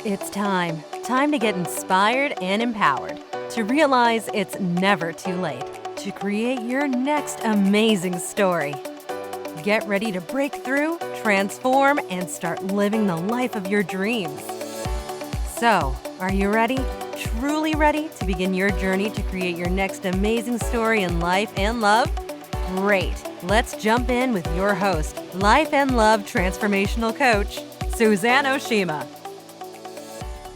It's time. Time to get inspired and empowered. To realize it's never too late to create your next amazing story. Get ready to break through, transform, and start living the life of your dreams. So, are you ready? Truly ready to begin your journey to create your next amazing story in life and love? Great. Let's jump in with your host, Life and Love Transformational Coach, Suzanne Oshima.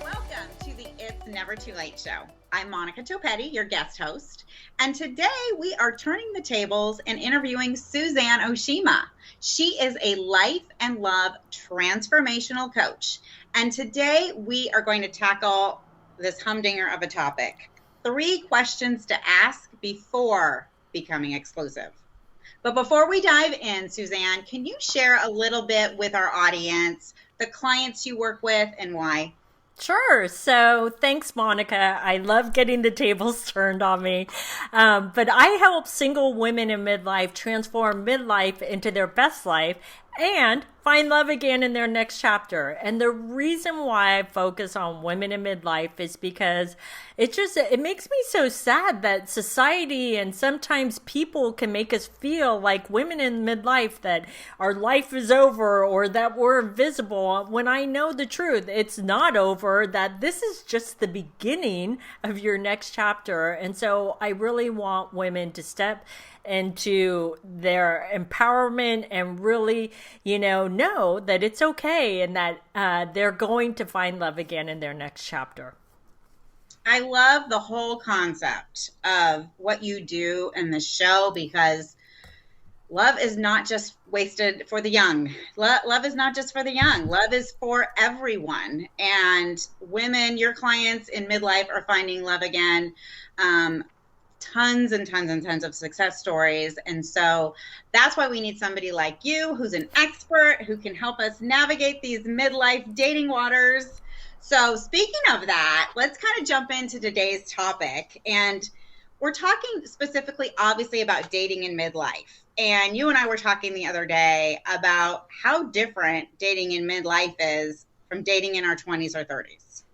Welcome to the It's Never Too Late show. I'm Monica Topetti, your guest host, and today we are turning the tables and interviewing Suzanne Oshima. She is a life and love transformational coach, and today we are going to tackle this humdinger of a topic. 3 questions to ask before becoming exclusive. But before we dive in, Suzanne, can you share a little bit with our audience, the clients you work with, and why? Sure. So thanks, Monica. I love getting the tables turned on me. But I help single women in midlife transform midlife into their best life and find love again in their next chapter. And the reason why I focus on women in midlife is because it makes me so sad that society and sometimes people can make us feel like women in midlife, that our life is over or that we're invisible, when I know the truth. It's not over, that this is just the beginning of your next chapter. And so I really want women to step into their empowerment and really, know that it's okay and that they're going to find love again in their next chapter. I love the whole concept of what you do in the show, because love is not just wasted for the young. Love is not just for the young. Love is for everyone. And women, your clients in midlife, are finding love again. Tons and tons and tons of success stories. And so that's why we need somebody like you, who's an expert, who can help us navigate these midlife dating waters. So speaking of that, let's kind of jump into today's topic. And we're talking specifically, obviously, about dating in midlife. And you and I were talking the other day about how different dating in midlife is from dating in our 20s or 30s.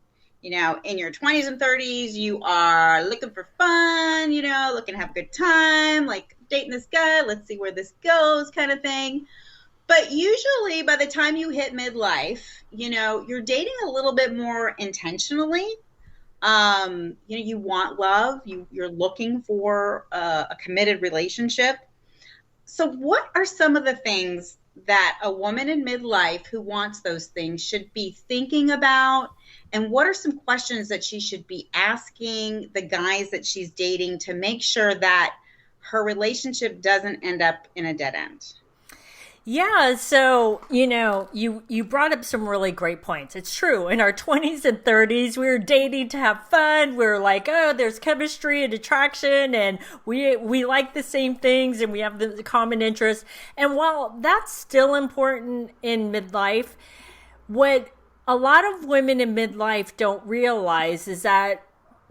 In your 20s and 30s, you are looking for fun, looking to have a good time, like dating this guy, let's see where this goes kind of thing. But usually by the time you hit midlife, you're dating a little bit more intentionally. You want love, you're looking for a committed relationship. So what are some of the things that a woman in midlife who wants those things should be thinking about? And what are some questions that she should be asking the guys that she's dating to make sure that her relationship doesn't end up in a dead end? Yeah, so, you brought up some really great points. It's true. In our 20s and 30s, we were dating to have fun. We were like, oh, there's chemistry and attraction, and we like the same things, and we have the common interests. And while that's still important in midlife, what a lot of women in midlife don't realize is that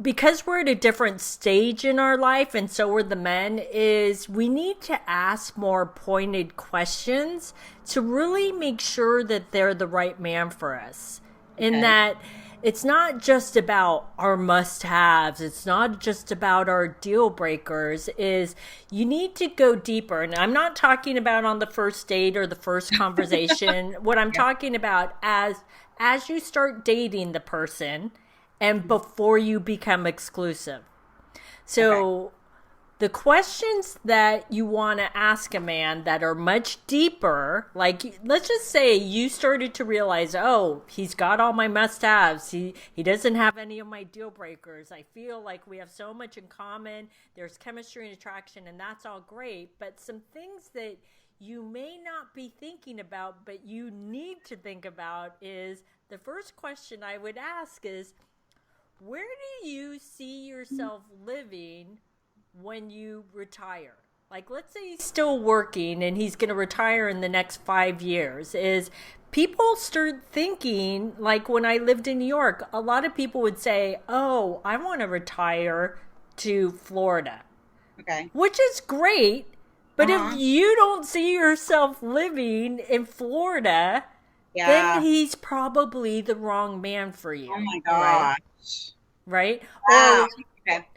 because we're at a different stage in our life, and so are the men, is we need to ask more pointed questions to really make sure that they're the right man for us. Okay. In that it's not just about our must-haves. It's not just about our deal breakers. Is you need to go deeper. And I'm not talking about on the first date or the first conversation. What I'm talking about as you start dating the person and before you become exclusive. So the questions that you want to ask a man that are much deeper, like let's just say you started to realize, oh, he's got all my must-haves. He doesn't have any of my deal breakers. I feel like we have so much in common. There's chemistry and attraction, and that's all great. But some things that you may not be thinking about, but you need to think about, is the first question I would ask is, where do you see yourself living when you retire? Like, let's say he's still working and he's going to retire in the next 5 years. Is people start thinking, like when I lived in New York, a lot of people would say, oh, I want to retire to Florida. Okay. Which is great. But if you don't see yourself living in Florida, Yeah. then he's probably the wrong man for you. Oh my Right? gosh. Right? Wow. Okay.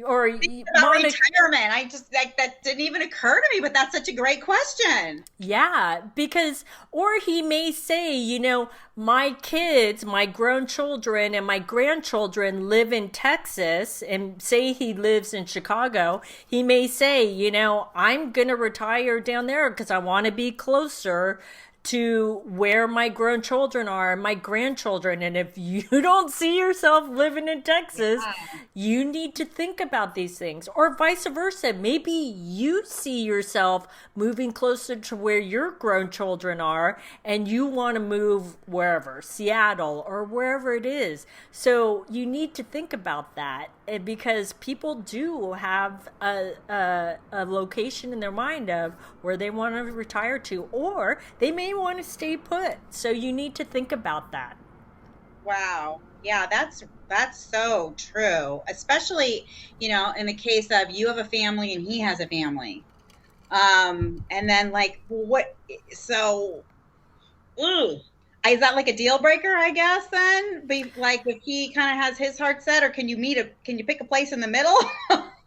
Or About Monica, retirement. I just like that didn't even occur to me, but that's such a great question. yeah, because, or he may say, my kids, my grown children, and my grandchildren live in Texas, and say he lives in Chicago. He may say, I'm going to retire down there because I want to be closer to where my grown children are and my grandchildren. And if you don't see yourself living in Texas, you need to think about these things. Or vice versa. Maybe you see yourself moving closer to where your grown children are and you want to move wherever, Seattle or wherever it is. So you need to think about that, because people do have a location in their mind of where they want to retire to, or they may want to stay put. So you need to think about that. Wow. Yeah, that's so true. Especially, in the case of you have a family and he has a family. And then like what so is that like a deal breaker, I guess, then? Like if he kind of has his heart set, or can you pick a place in the middle?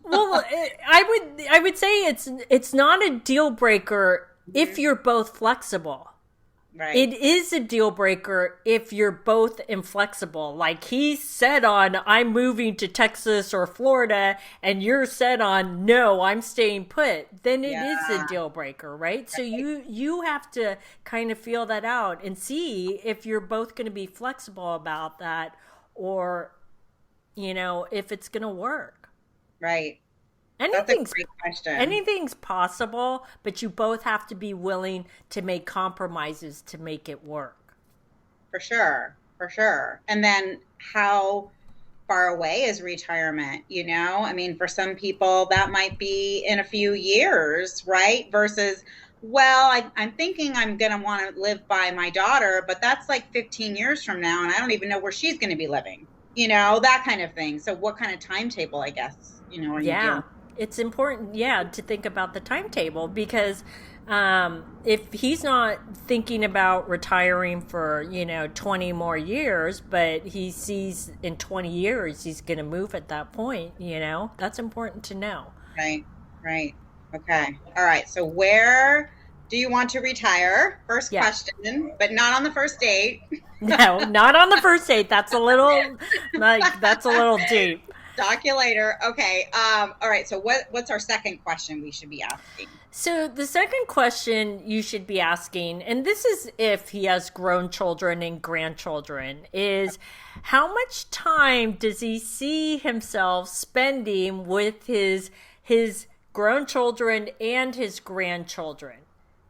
Well, I would say it's not a deal breaker if you're both flexible. Right. It is a deal breaker if you're both inflexible. Like he's set on, I'm moving to Texas or Florida, and you're set on, no, I'm staying put. Then it is a deal breaker, right? So you have to kind of feel that out and see if you're both going to be flexible about that, or, if it's going to work. Right. That's a great question. Anything's possible, but you both have to be willing to make compromises to make it work. For sure. And then how far away is retirement? I mean, for some people that might be in a few years, right? Versus, well, I'm thinking I'm going to want to live by my daughter, but that's like 15 years from now, and I don't even know where she's going to be living, that kind of thing. So what kind of timetable, I guess, are you doing? It's important, to think about the timetable, because if he's not thinking about retiring for, 20 more years, but he sees in 20 years he's going to move at that point, that's important to know. Right. Okay. All right. So where do you want to retire? First question, but not on the first date. No, not on the first date. That's a little deep. Talk you later. Okay. All right. So what's our second question we should be asking? So the second question you should be asking, and this is if he has grown children and grandchildren, is how much time does he see himself spending with his grown children and his grandchildren?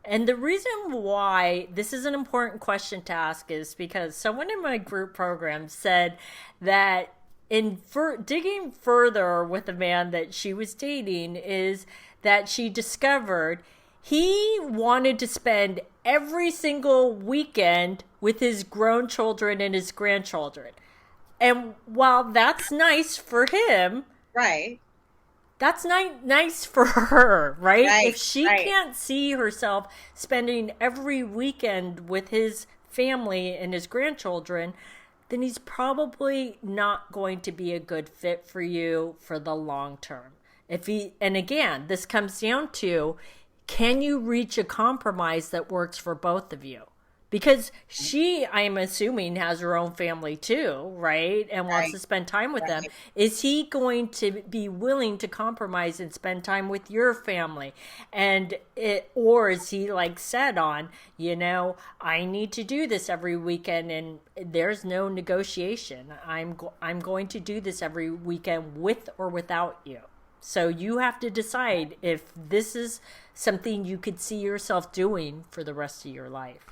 And the reason why this is an important question to ask is because someone in my group program said that digging further with the man that she was dating, is that she discovered he wanted to spend every single weekend with his grown children and his grandchildren. And while that's nice for him, right, that's nice for her, right? If she right. can't see herself spending every weekend with his family and his grandchildren, then he's probably not going to be a good fit for you for the long term. And again, this comes down to, can you reach a compromise that works for both of you? Because she, I'm assuming, has her own family too, right? And wants to spend time with them. Is he going to be willing to compromise and spend time with your family? Or is he like set on, I need to do this every weekend and there's no negotiation. I'm going to do this every weekend with or without you. So you have to decide if this is something you could see yourself doing for the rest of your life.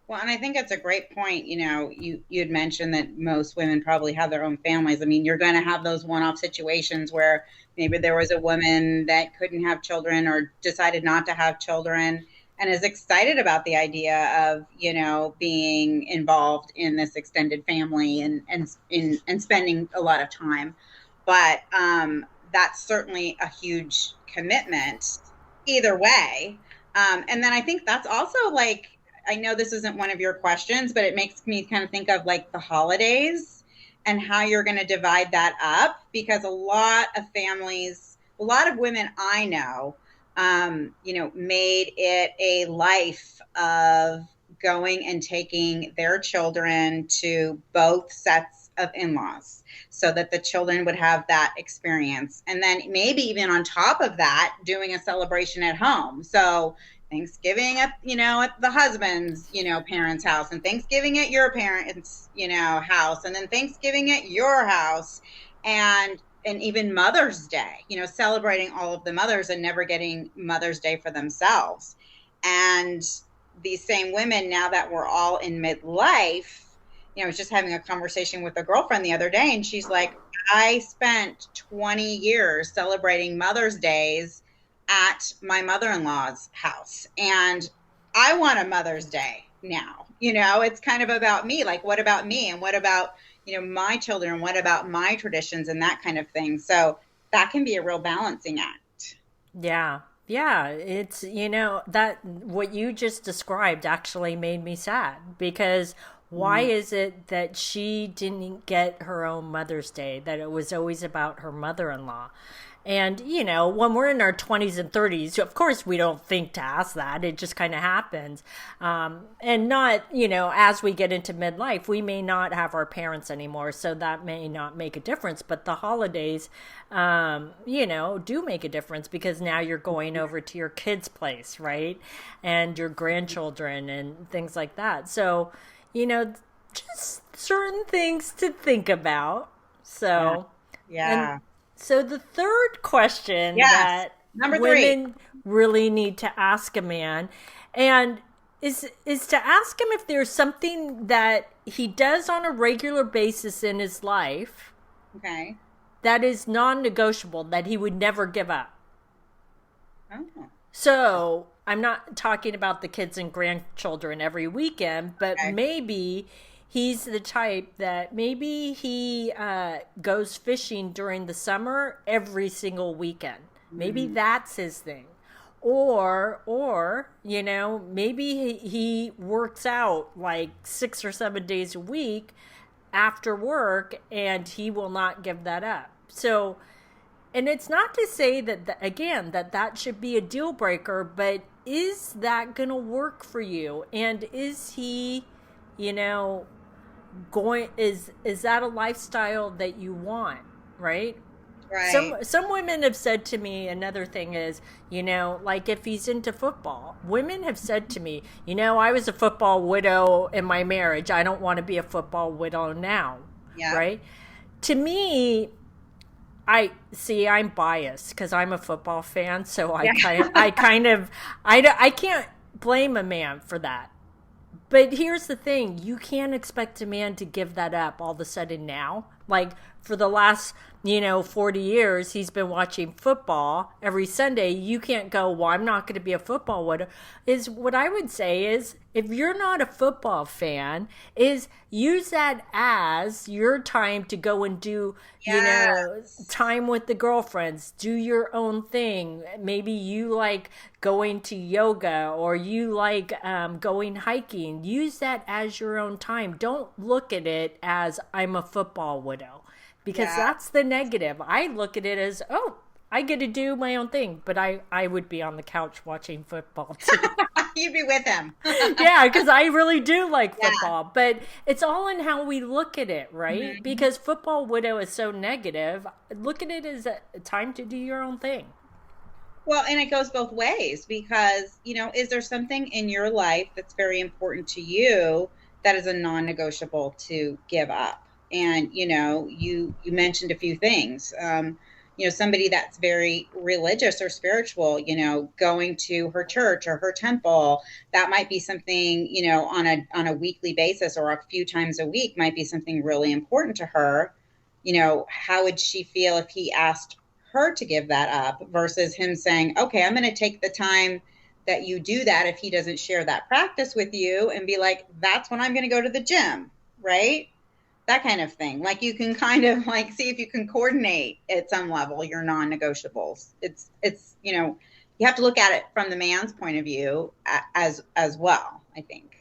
Well, and I think it's a great point. You had mentioned that most women probably have their own families. I mean, you're going to have those one-off situations where maybe there was a woman that couldn't have children or decided not to have children and is excited about the idea of, being involved in this extended family and spending a lot of time. But that's certainly a huge commitment either way. And then I think that's also like, I know this isn't one of your questions, but it makes me kind of think of like the holidays and how you're going to divide that up, because a lot of families, a lot of women I know, made it a life of going and taking their children to both sets of in-laws so that the children would have that experience. And then maybe even on top of that, doing a celebration at home. So Thanksgiving at the husband's, parents' house, and Thanksgiving at your parents', house, and then Thanksgiving at your house, and even Mother's Day, celebrating all of the mothers and never getting Mother's Day for themselves. And these same women, now that we're all in midlife, I was just having a conversation with a girlfriend the other day, and she's like, I spent 20 years celebrating Mother's Days at my mother-in-law's house, and I want a Mother's Day now. It's kind of about me. Like, what about me? And what about, my children? What about my traditions and that kind of thing? So that can be a real balancing act. Yeah. Yeah, it's, that what you just described actually made me sad, because why is it that she didn't get her own Mother's Day, that it was always about her mother-in-law? And, when we're in our 20s and 30s, of course, we don't think to ask that. It just kind of happens. And not, as we get into midlife, we may not have our parents anymore, so that may not make a difference. But the holidays, do make a difference, because now you're going over to your kids' place, right? And your grandchildren and things like that. So, just certain things to think about. So, yeah. So the third question that Number women 3 really need to ask a man, and is to ask him if there's something that he does on a regular basis in his life, okay, that is non-negotiable, that he would never give up. Oh. So I'm not talking about the kids and grandchildren every weekend, but maybe he's the type that maybe he goes fishing during the summer every single weekend. Maybe that's his thing. Or maybe he works out like 6 or 7 days a week after work, and he will not give that up. So, and it's not to say that that should be a deal breaker, but is that going to work for you? And is he, is that a lifestyle that you want, right? Some women have said to me, another thing is, like if he's into football, women have said to me, I was a football widow in my marriage, I don't want to be a football widow now. Right? To me, I'm biased because I'm a football fan, so I can't blame a man for that. But here's the thing, you can't expect a man to give that up all of a sudden now. Like, for the last, 40 years, he's been watching football every Sunday. You can't go, well, I'm not going to be a football widow. What I would say is, if you're not a football fan, is use that as your time to go and do, time with the girlfriends, do your own thing. Maybe you like going to yoga, or you like going hiking. Use that as your own time. Don't look at it as I'm a football widow, because that's the negative. I look at it as, I get to do my own thing, but I would be on the couch watching football too. You'd be with him. Yeah, because I really do like football, but it's all in how we look at it, right? Mm-hmm. Because football widow is so negative. Look at it as a time to do your own thing. Well, and it goes both ways, because, is there something in your life that's very important to you that is a non-negotiable to give up? And, you mentioned a few things. Somebody that's very religious or spiritual, going to her church or her temple, that might be something, on a weekly basis or a few times a week might be something really important to her. How would she feel if he asked her to give that up versus him saying, okay, I'm going to take the time that you do that if he doesn't share that practice with you, and be like, that's when I'm going to go to the gym, right? That kind of thing. Like, you can kind of like see if you can coordinate at some level your non-negotiables. It's you have to look at it from the man's point of view as well, I think.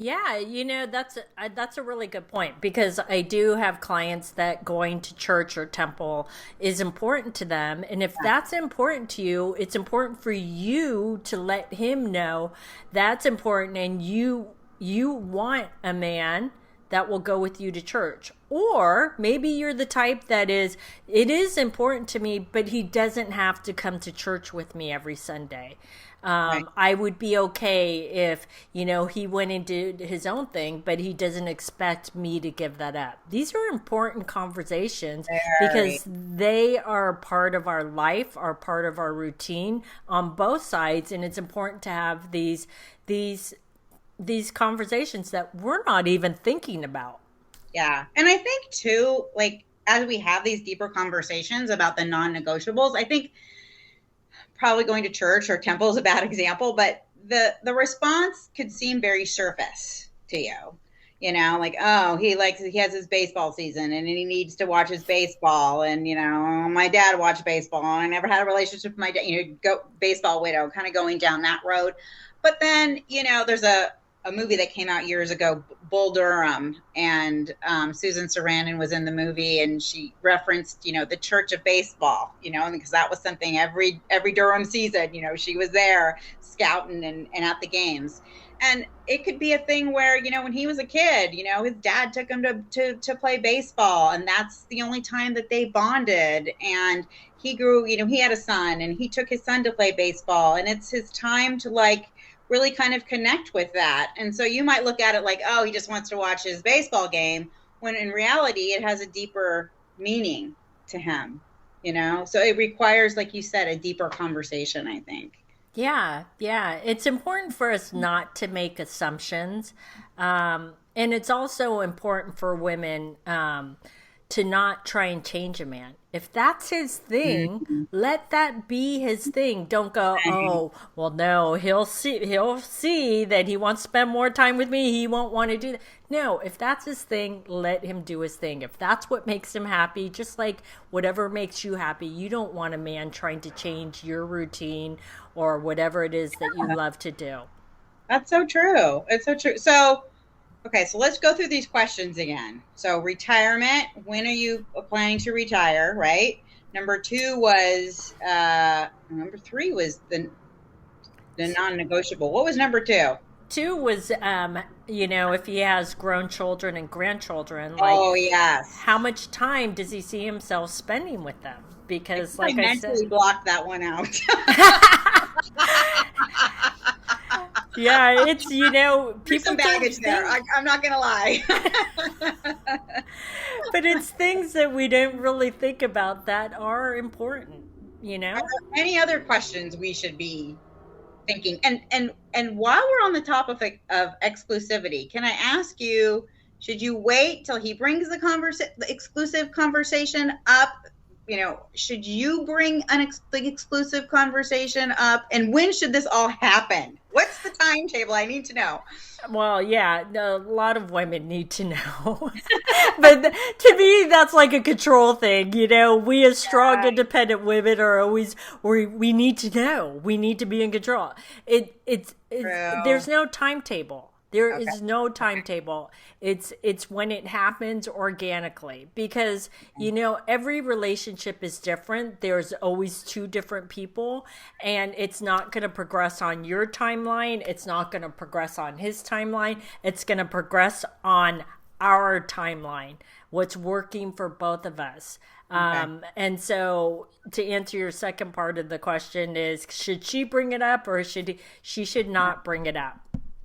Yeah, that's a really good point, because I do have clients that going to church or temple is important to them, and if that's important to you, it's important for you to let him know that's important, and you want a man that will go with you to church. Or maybe you're the type that it is important to me, but he doesn't have to come to church with me every Sunday. Right. I would be okay if, he went and did his own thing, but he doesn't expect me to give that up. These are important conversations because they are part of our life, are part of our routine on both sides. And it's important to have these conversations that we're not even thinking about. Yeah. And I think too, like, as we have these deeper conversations about the non-negotiables, I think probably going to church or temple is a bad example, but the response could seem very surface to you. Like, oh, he has his baseball season and he needs to watch his baseball. And, my dad watched baseball and I never had a relationship with my dad, go baseball widow, kind of going down that road. But then, there's a movie that came out years ago, Bull Durham, and Susan Sarandon was in the movie, and she referenced, the Church of Baseball, because that was something every Durham season, she was there scouting and at the games. And it could be a thing where, when he was a kid, his dad took him to play baseball, and that's the only time that they bonded. And he grew, he had a son, and he took his son to play baseball, and it's his time to really kind of connect with that. And so you might look at it like, oh, he just wants to watch his baseball game, when in reality it has a deeper meaning to him, so it requires, like you said, a deeper conversation, I think. Yeah. It's important for us not to make assumptions. And it's also important for women to not try and change a man. If that's his thing, let that be his thing. Don't go, oh, well, no, he'll see that he wants to spend more time with me. He won't want to do that. No, if that's his thing, let him do his thing. If that's what makes him happy, just like whatever makes you happy, you don't want a man trying to change your routine or whatever it is that you love to do. That's so true. It's so true. So, okay, so let's go through these questions again. So retirement, when are you planning to retire, right? Number 2 was, number 3 was the non-negotiable. What was number 2? 2 was, if he has grown children and grandchildren, oh, yes. How much time does he see himself spending with them? Because I mentally blocked that one out. Yeah, it's, people There's some baggage there. I'm not going to lie. But it's things that we don't really think about that are important, Are there any other questions we should be thinking? And while we're on the topic of exclusivity, can I ask you, should you wait till he brings the exclusive conversation up? Should you bring the exclusive conversation up? And when should this all happen? What's the timetable? I need to know. Well, yeah, a lot of women need to know. But to me, that's like a control thing. We as strong, independent women are always, we need to know. We need to be in control. It's there's no timetable. There is no timetable. It's when it happens organically, because, every relationship is different. There's always 2 different people, and it's not going to progress on your timeline. It's not going to progress on his timeline. It's going to progress on our timeline, what's working for both of us. Okay. And so to answer your second part of the question is, should she bring it up, or she should not bring it up?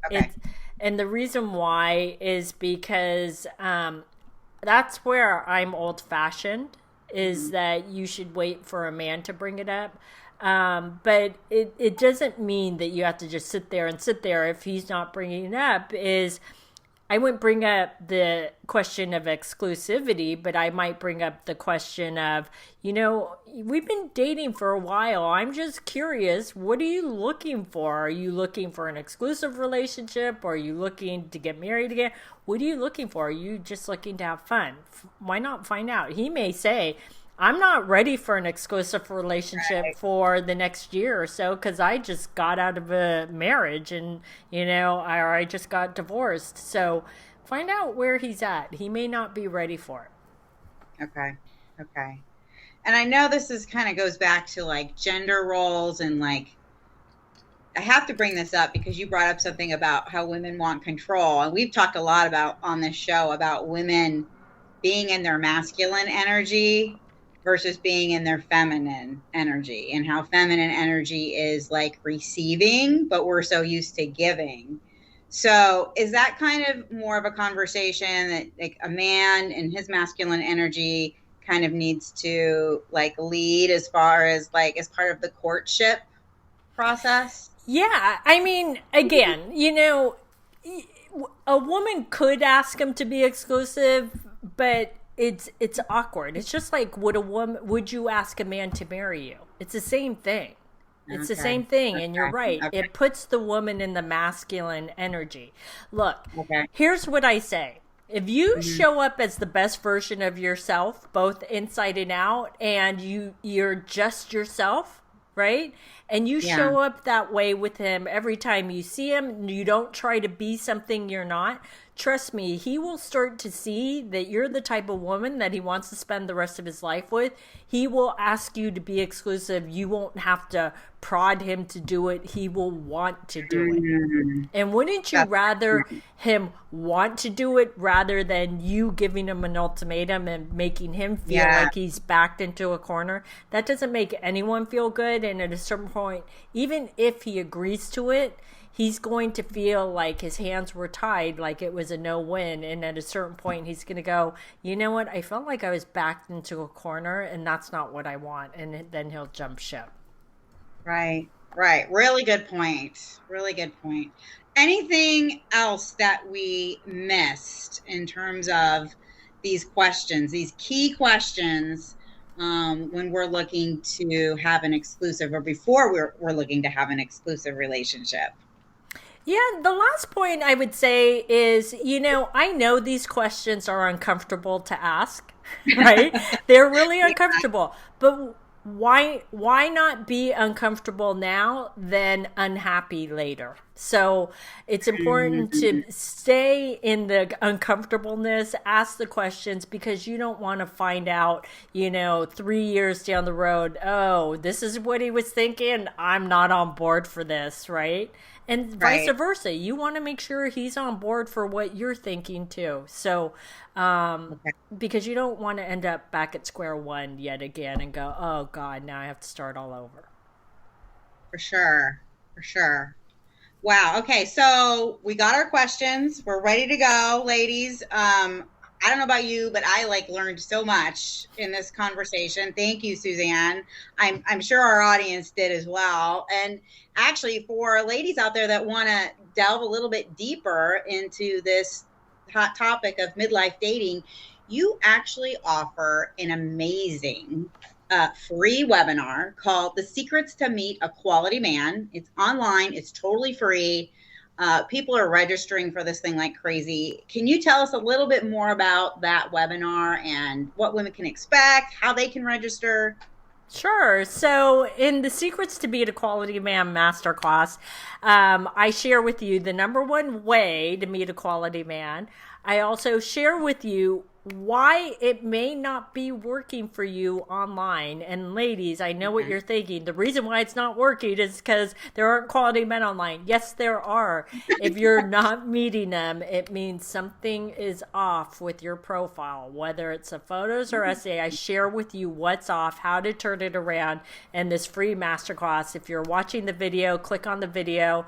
Okay. And the reason why is because that's where I'm old-fashioned, is that you should wait for a man to bring it up. But it doesn't mean that you have to just sit there if he's not bringing it up. I wouldn't bring up the question of exclusivity, but I might bring up the question of, we've been dating for a while. I'm just curious, what are you looking for? Are you looking for an exclusive relationship? Or are you looking to get married again? What are you looking for? Are you just looking to have fun? Why not find out? He may say, I'm not ready for an exclusive relationship for the next year or so because I just got out of a marriage and, or I just got divorced. So find out where he's at. He may not be ready for it. Okay. And I know this is kind of goes back to like gender roles and like, I have to bring this up because you brought up something about how women want control. And we've talked a lot about on this show about women being in their masculine energy versus being in their feminine energy, and how feminine energy is like receiving, but we're so used to giving. So is that kind of more of a conversation that like a man in his masculine energy kind of needs to like lead as far as like as part of the courtship process? Yeah, I mean, again, a woman could ask him to be exclusive, but it's awkward. It's just like would you ask a man to marry you? It's the same thing. It's the same thing, and you're right. It puts the woman in the masculine energy. Look, here's what I say. If you show up as the best version of yourself, both inside and out, and you're just yourself, right? And you show up that way with him every time you see him, you don't try to be something you're not. Trust me, he will start to see that you're the type of woman that he wants to spend the rest of his life with. He will ask you to be exclusive. You won't have to prod him to do it. He will want to do it. And wouldn't you rather him want to do it rather than you giving him an ultimatum and making him feel like he's backed into a corner? That doesn't make anyone feel good. And at a certain point, even if he agrees to it, he's going to feel like his hands were tied, like it was a no-win. And at a certain point, he's going to go, you know what? I felt like I was backed into a corner, and that's not what I want. And then he'll jump ship. Right. Really good point. Anything else that we missed in terms of these questions, these key questions, when we're looking to have an exclusive or before we're looking to have an exclusive relationship? Yeah, the last point I would say is, I know these questions are uncomfortable to ask, right? They're really uncomfortable, but why not be uncomfortable now than unhappy later? So it's important to stay in the uncomfortableness, ask the questions, because you don't want to find out, 3 years down the road, oh, this is what he was thinking, I'm not on board for this, right? And vice versa. You want to make sure he's on board for what you're thinking too. So, because you don't want to end up back at square one yet again and go, oh God, now I have to start all over. For sure. Wow. Okay. So we got our questions. We're ready to go, ladies. I don't know about you, but I learned so much in this conversation. Thank you, Suzanne. I'm sure our audience did as well. And actually, for ladies out there that want to delve a little bit deeper into this hot topic of midlife dating, you actually offer an amazing free webinar called The Secrets to Meet a Quality Man. It's online. It's totally free. People are registering for this thing like crazy. Can you tell us a little bit more about that webinar and what women can expect, how they can register? Sure. So in the Secrets to Meet a Quality Man masterclass, I share with you the number one way to meet a quality man. I also share with you why it may not be working for you online. And ladies, I know what you're thinking. The reason why it's not working is because there aren't quality men online. Yes, there are. If you're not meeting them, it means something is off with your profile, whether it's the photos or essay. I share with you what's off, how to turn it around in this free masterclass. If you're watching the video, click on the video.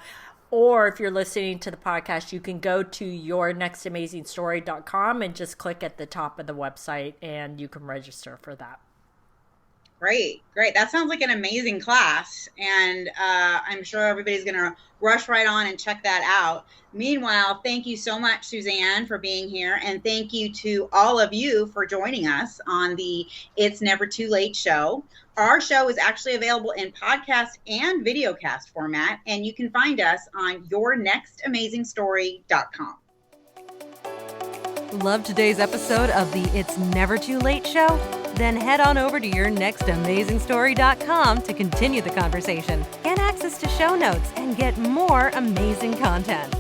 Or if you're listening to the podcast, you can go to yournextamazingstory.com and just click at the top of the website and you can register for that. Great. That sounds like an amazing class. And I'm sure everybody's going to rush right on and check that out. Meanwhile, thank you so much, Suzanne, for being here. And thank you to all of you for joining us on the It's Never Too Late show. Our show is actually available in podcast and videocast format, and you can find us on yournextamazingstory.com. Love today's episode of the It's Never Too Late show? Then head on over to yournextamazingstory.com to continue the conversation, get access to show notes, and get more amazing content.